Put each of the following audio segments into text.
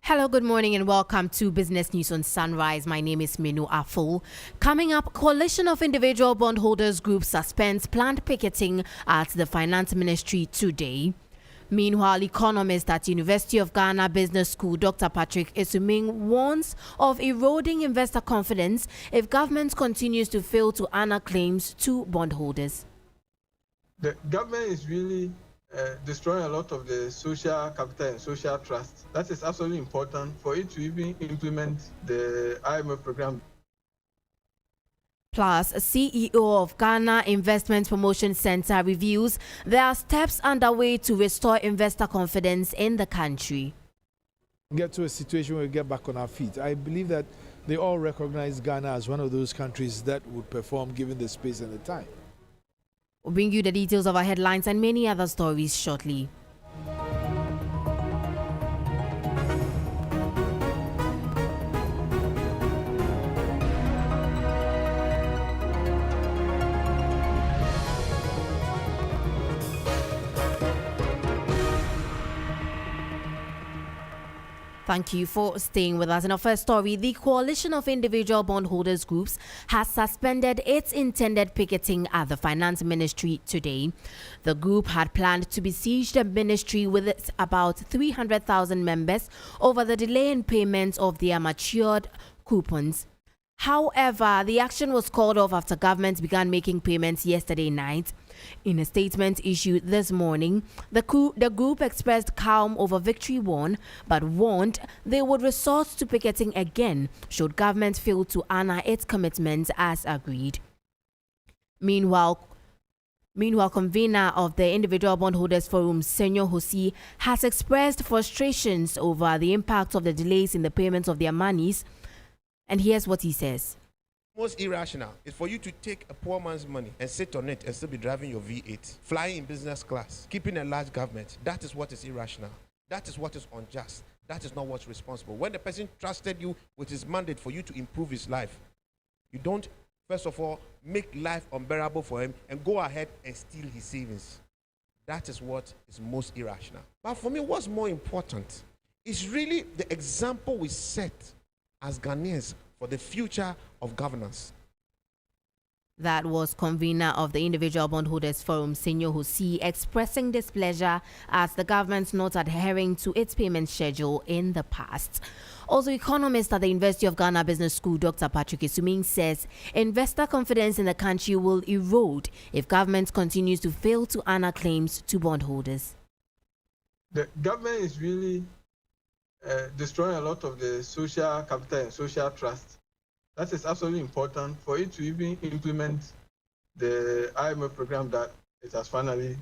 Hello, good morning, and welcome to Business News on Sunrise. My name is Manu Afful. Coming up, coalition of individual bondholders groups suspends planned picketing at the Finance Ministry today. Meanwhile, economist at University of Ghana Business School, Dr. Patrick Esuming, warns of eroding investor confidence if government continues to fail to honor claims to bondholders. The government is really destroying a lot of the social capital and social trust. That is absolutely important for it to even implement the IMF program. Plus, CEO of Ghana Investment Promotion Center reviews there are steps underway to restore investor confidence in the country. Get to a situation where we get back on our feet. I believe that they all recognize Ghana as one of those countries that would perform given the space and the time. We'll bring you the details of our headlines and many other stories shortly. Thank you for staying with us. In our first story, the coalition of individual bondholders groups has suspended its intended picketing at the Finance Ministry today. The group had planned to besiege the ministry with its about 300,000 members over the delay in payments of their matured coupons. However, the action was called off after government began making payments yesterday night. In a statement issued this morning, the group expressed calm over victory won, but warned they would resort to picketing again should government fail to honor its commitments as agreed. Meanwhile, convener of the Individual Bondholders Forum, Senyor Hosi, has expressed frustrations over the impact of the delays in the payments of their monies. And here's what he says. Most irrational is for you to take a poor man's money and sit on it and still be driving your V8, flying in business class, keeping a large government. That is what is irrational. That is what is unjust. That is not what's responsible. When the person trusted you with his mandate for you to improve his life, you don't, first of all, make life unbearable for him and go ahead and steal his savings. That is what is most irrational. But for me, what's more important is really the example we set as Ghanaians for the future of governance. That was convener of the Individual Bondholders Forum, Senyor Hosi, expressing displeasure as the government not adhering to its payment schedule in the past. Also, economist at the University of Ghana Business School, Dr. Patrick Esuming, says investor confidence in the country will erode if government continues to fail to honor claims to bondholders. The government is really destroying a lot of the social capital and social trust. That is absolutely important for it to even implement the IMF program that it has finally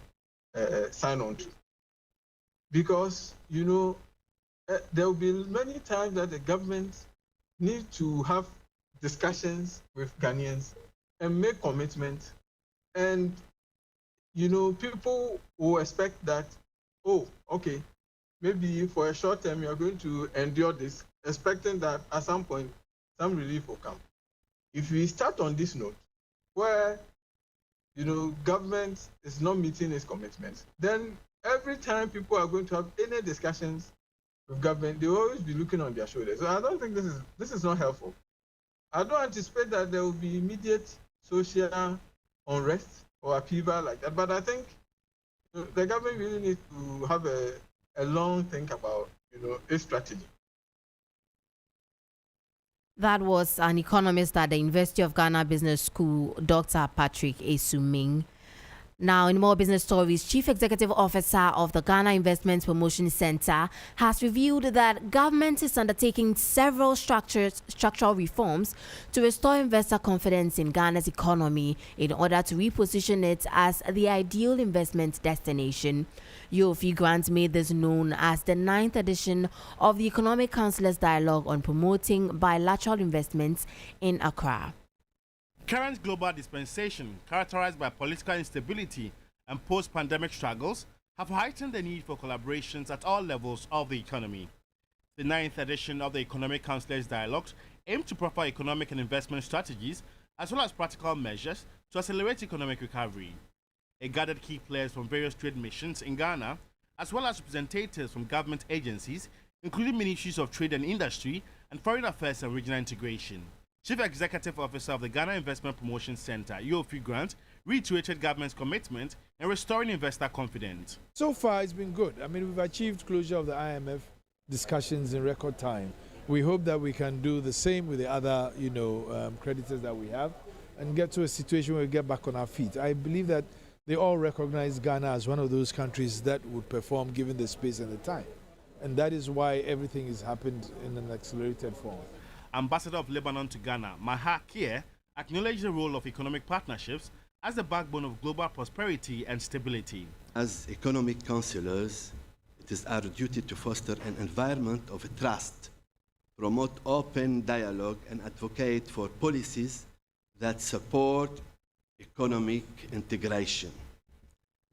signed on to. Because, there will be many times that the government need to have discussions with Ghanaians and make commitments. And, people will expect that, oh, okay, maybe for a short term, you are going to endure this, expecting that at some point, some relief will come. If we start on this note, where, government is not meeting its commitments, then every time people are going to have any discussions with government, they will always be looking on their shoulders. So I don't think this is not helpful. I don't anticipate that there will be immediate social unrest or upheaval like that, but I think the government really needs to have a long think about, its strategy. That was an economist at the University of Ghana Business School, Dr. Patrick Esuming. Now, in more business stories, Chief Executive Officer of the Ghana Investment Promotion Center has revealed that government is undertaking several structural reforms to restore investor confidence in Ghana's economy in order to reposition it as the ideal investment destination. Yofi Grant made this known as the 9th edition of the Economic Councillors Dialogue on Promoting Bilateral Investments in Accra. Current global dispensation, characterized by political instability and post-pandemic struggles, have heightened the need for collaborations at all levels of the economy. The 9th edition of the Economic Councillors Dialogue aims to proffer economic and investment strategies as well as practical measures to accelerate economic recovery. It gathered key players from various trade missions in Ghana, as well as representatives from government agencies, including ministries of trade and industry and foreign affairs and regional integration. Chief Executive Officer of the Ghana Investment Promotion Center, Yofi Grant, reiterated government's commitment in restoring investor confidence. So far, it's been good. I mean, we've achieved closure of the IMF discussions in record time. We hope that we can do the same with the other, creditors that we have and get to a situation where we get back on our feet. I believe that they all recognize Ghana as one of those countries that would perform given the space and the time. And that is why everything has happened in an accelerated form. Ambassador of Lebanon to Ghana, Maha Kier, acknowledged the role of economic partnerships as the backbone of global prosperity and stability. As economic counselors, it is our duty to foster an environment of trust, promote open dialogue, and advocate for policies that support economic integration.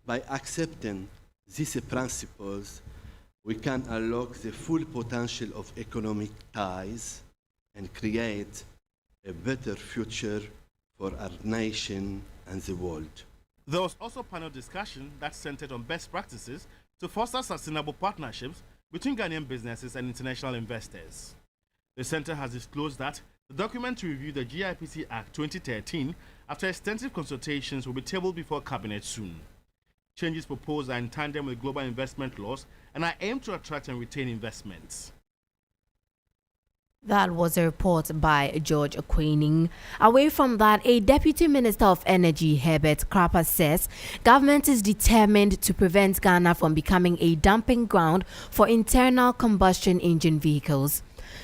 By accepting these principles, we can unlock the full potential of economic ties and create a better future for our nation and the world. There was also panel discussion that centered on best practices to foster sustainable partnerships between Ghanaian businesses and international investors. The center has disclosed that the document to review the GIPC Act 2013 after extensive consultations will be tabled before Cabinet soon. Changes proposed are in tandem with global investment laws and are aimed to attract and retain investments. That was a report by George Aquaning. Away from that, a Deputy Minister of Energy, Herbert Krapper, says government is determined to prevent Ghana from becoming a dumping ground for internal combustion engine vehicles.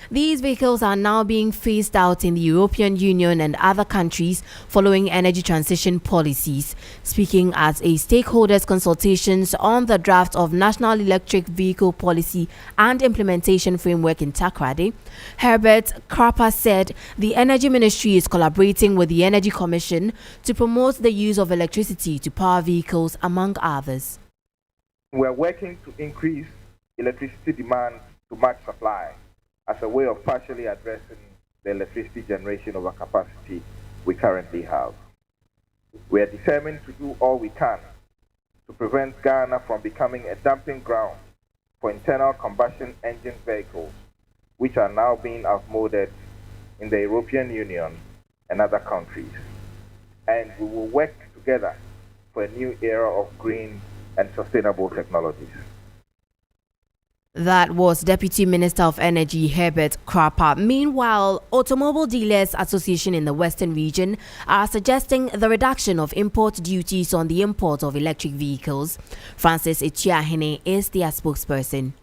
These vehicles are now being phased out in the European Union and other countries following energy transition policies. Speaking at a stakeholders consultations on the draft of National Electric Vehicle Policy and Implementation Framework in Takoradi, Herbert Krapper said the Energy Ministry is collaborating with the Energy Commission to promote the use of electricity to power vehicles, among others. We are working to increase electricity demand to match supply as a way of partially addressing the electricity generation overcapacity we currently have. We are determined to do all we can to prevent Ghana from becoming a dumping ground for internal combustion engine vehicles, which are now being outmoded in the European Union and other countries. And we will work together for a new era of green and sustainable technologies. That was Deputy Minister of Energy Herbert Krapper. Meanwhile, Automobile Dealers Association in the Western region are suggesting the reduction of import duties on the import of electric vehicles. Francis Echiahene is their spokesperson.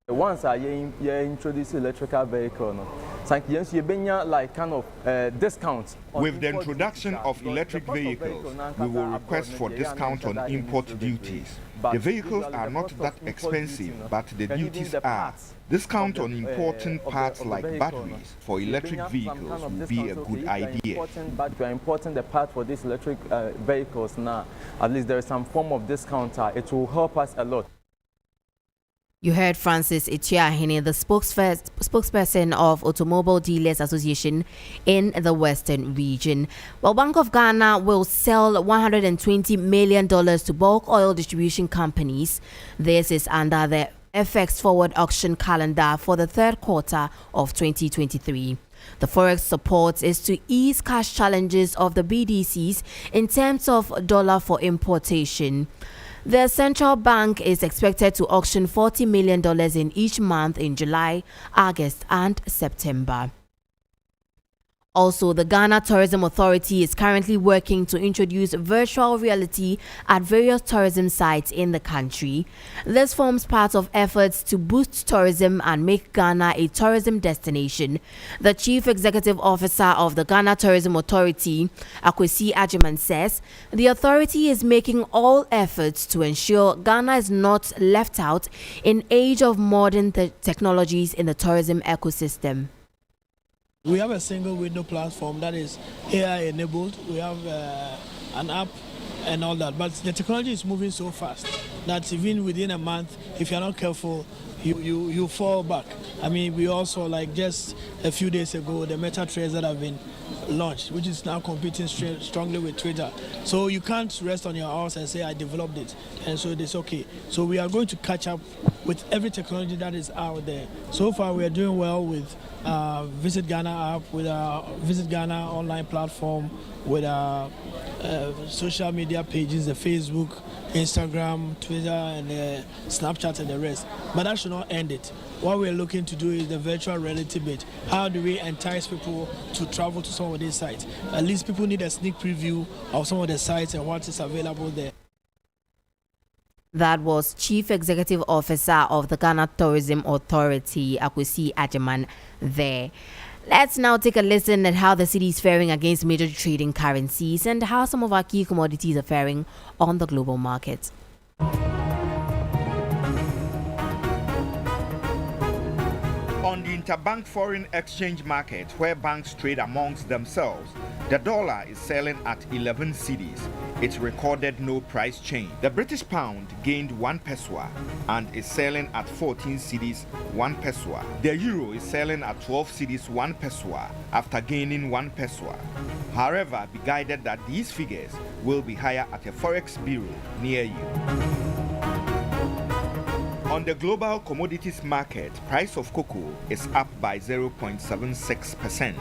Once you introduce electrical vehicle, like kind of discounts. With the introduction of electric vehicles, we will request for discount on import duties. The vehicles are not that expensive, but the duties are. Discount on important parts like batteries for electric vehicles will be a good idea. But we are importing the part for these electric vehicles now. At least there is some form of discount. It will help us a lot. You heard Francis Echiahene, the spokesperson of Automobile Dealers Association in the Western region. Well, Bank of Ghana will sell $120 million to bulk oil distribution companies. This is under the FX forward auction calendar for the third quarter of 2023. The forex support is to ease cash challenges of the BDCs in terms of dollar for importation. The central bank is expected to auction $40 million in each month in July, August, and September. Also, the Ghana Tourism Authority is currently working to introduce virtual reality at various tourism sites in the country. This forms part of efforts to boost tourism and make Ghana a tourism destination. The Chief Executive Officer of the Ghana Tourism Authority, Akwesi Ajiman, says the authority is making all efforts to ensure Ghana is not left out in age of modern technologies in the tourism ecosystem. We have a single window platform that is AI enabled. We have an app and all that. But the technology is moving so fast that even within a month, if you're not careful, you fall back. I mean, we also, like just a few days ago, the meta trades that have been launched, which is now competing strongly with Twitter. So you can't rest on your horse and say, I developed it, and so it is okay. So we are going to catch up with every technology that is out there. So far, we are doing well with Visit Ghana app, with our Visit Ghana online platform, with our social media pages, the Facebook, Instagram, Twitter, and Snapchat, and the rest. But that should not end it. What we're looking to do is the virtual reality bit. How do we entice people to travel to some of these sites? At least people need a sneak preview of some of the sites and what is available there. That was Chief Executive Officer of the Ghana Tourism Authority, Akwesi Ajeman, there. Let's now take a listen at how the city is faring against major trading currencies and how some of our key commodities are faring on the global market. On the interbank foreign exchange market, where banks trade amongst themselves, the dollar is selling at 11 cedis. It recorded no price change. The British pound gained 1 pesewa and is selling at 14 cedis 1 pesewa. The euro is selling at 12 cedis 1 pesewa after gaining 1 pesewa. However, be guided that these figures will be higher at a forex bureau near you. On the global commodities market, price of cocoa is up by 0.76%,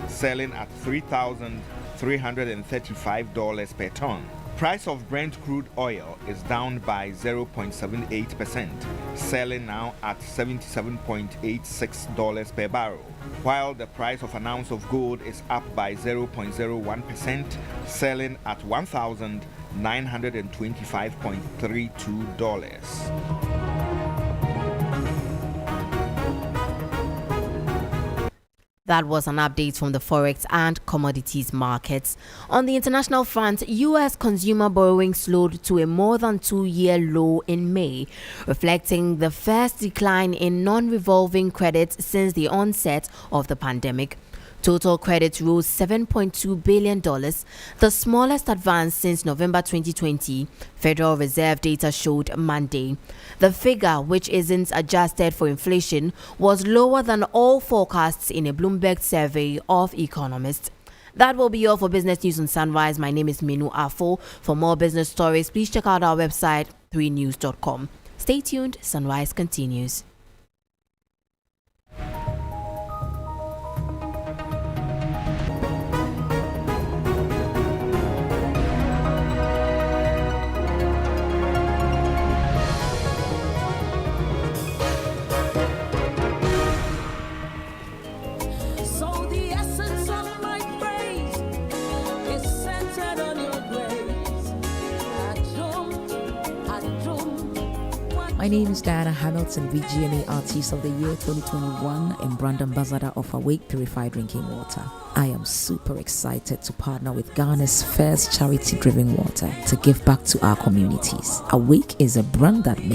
selling at $3,335 per ton. Price of Brent crude oil is down by 0.78%, selling now at $77.86 per barrel, while the price of an ounce of gold is up by 0.01%, selling at $1,925.32. That was an update from the Forex and commodities markets. On the international front, U.S. consumer borrowing slowed to a more than 2-year low in May, reflecting the first decline in non-revolving credits since the onset of the pandemic. Total credits rose $7.2 billion, the smallest advance since November 2020, Federal Reserve data showed Monday. The figure, which isn't adjusted for inflation, was lower than all forecasts in a Bloomberg survey of economists. That will be all for Business News on Sunrise. My name is Manu Afful. For more business stories, please check out our website, 3news.com. Stay tuned. Sunrise continues. My name is Diana Hamilton, VGMA Artist of the Year 2021 and Brand Ambassador of Awake Purified Drinking Water. I am super excited to partner with Ghana's first charity-driven water to give back to our communities. Awake is a brand that makes